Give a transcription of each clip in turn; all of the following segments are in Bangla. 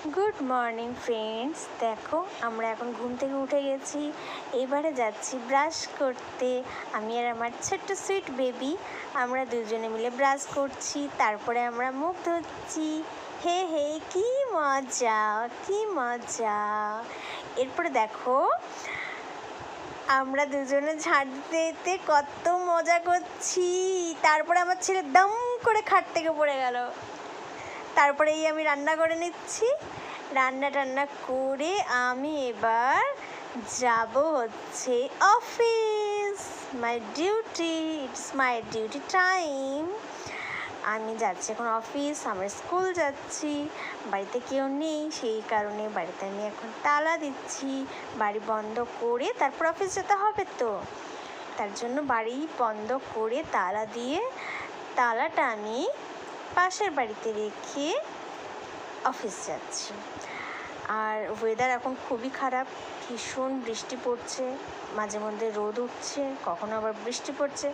গুড মর্নিং ফ্রেন্ডস, দেখো আমরা এখন ঘুম থেকে উঠে গেছি। এবারে যাচ্ছি ব্রাশ করতে। আমি আর আমার ছোট্ট সুইট বেবি আমরা দুজনে মিলে ব্রাশ করছি, তারপরে আমরা মুখ ধুচ্ছি। হে হে, কি মজা কি মজা। এরপরে দেখো আমরা দুজনে ঝাড় দিতে দিতে কত মজা করছি। তারপরে আমার ছেলে দম করে খাট থেকে পড়ে গেল। তারপরে আমি রান্না করে নিচ্ছি। রান্না টান্না করে আমি এবার যাব হচ্ছে office. It's my duty time. আমি যাচ্ছি এখন অফিস, আমরা স্কুল যাচ্ছি। বাড়িতে কেউ নেই, সেই কারণে বাড়িতে আমি এখন তালা দিচ্ছি। বাড়ি বন্ধ করে তারপর অফিস যেতে হবে, তো তার জন্য বাড়ি বন্ধ করে তালা দিয়ে তালাটা আমি পাশের বাড়িতে রেখে অফিস যাচ্ছি। আর ওয়েদার এখন খুবই খারাপ, ভীষণ বৃষ্টি পড়ছে, মাঝে মধ্যে রোদ উঠছে, কখনো আবার বৃষ্টি পড়ছে,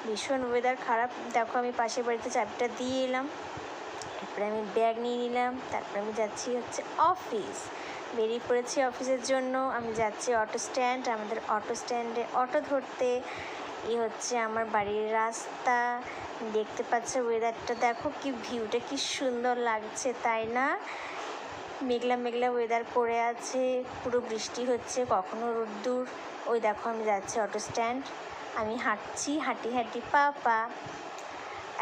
ভীষণ ওয়েদার খারাপ। দেখো আমি পাশের বাড়িতে চাবিটা দিয়ে এলাম, তারপরে আমি ব্যাগ নিয়ে নিলাম, তারপরে আমি যাচ্ছি হচ্ছে অফিস। বেরিয়ে পড়েছি অফিসের জন্য। আমি যাচ্ছি অটো স্ট্যান্ড, আমাদের অটো স্ট্যান্ডে অটো ধরতে। এই হচ্ছে আমার বাড়ির রাস্তা। দেখতে পাচ্ছ ওয়েদারটা, দেখো কি ভিউটা কি সুন্দর লাগছে, তাই না? মেঘলা মেঘলা ওয়েদার করে আছে, পুরো বৃষ্টি হচ্ছে, কখনো রোদ্দুর। ওই দেখো আমি যাচ্ছি অটো স্ট্যান্ড, আমি হাঁটছি, হাঁটি হাঁটি পা।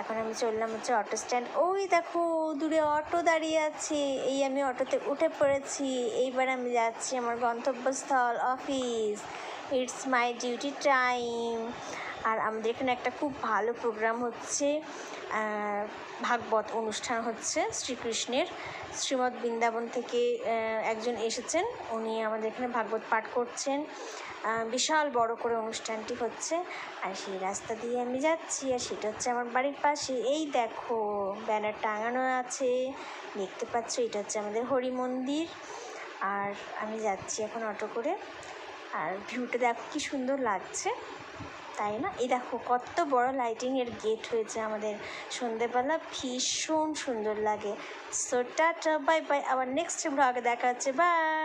এখন আমি চললাম হচ্ছে অটো স্ট্যান্ড। ওই দেখো দূরে অটো দাঁড়িয়ে আছে, এই আমি অটোতে উঠে পড়েছি। এইবার আমি যাচ্ছি আমার গন্তব্যস্থল office. It's my duty time. আর আমাদের এখানে একটা খুব ভালো প্রোগ্রাম হচ্ছে, ভাগবত অনুষ্ঠান হচ্ছে শ্রীকৃষ্ণের। শ্রীমদ্ বৃন্দাবন থেকে একজন এসেছেন, উনি আমাদের এখানে ভাগবত পাঠ করছেন। বিশাল বড় করে অনুষ্ঠানটি হচ্ছে, আর সেই রাস্তা দিয়ে আমি যাচ্ছি, আর সেটা হচ্ছে আমার বাড়ির পাশে। এই দেখো ব্যানার টাঙানো আছে, দেখতে পাচ্ছ, এটা হচ্ছে আমাদের হরি মন্দির। আর আমি যাচ্ছি এখন অটো করে, আর ভিউটা দেখো কি সুন্দর লাগছে, তাই না? এই দেখো কত বড় লাইটিংয়ের গেট হয়েছে আমাদের, সন্ধেবেলা ভীষণ সুন্দর লাগে। সো টাটা, বাই বাই, আবার নেক্সট ব্লগে দেখা হচ্ছে, বাই।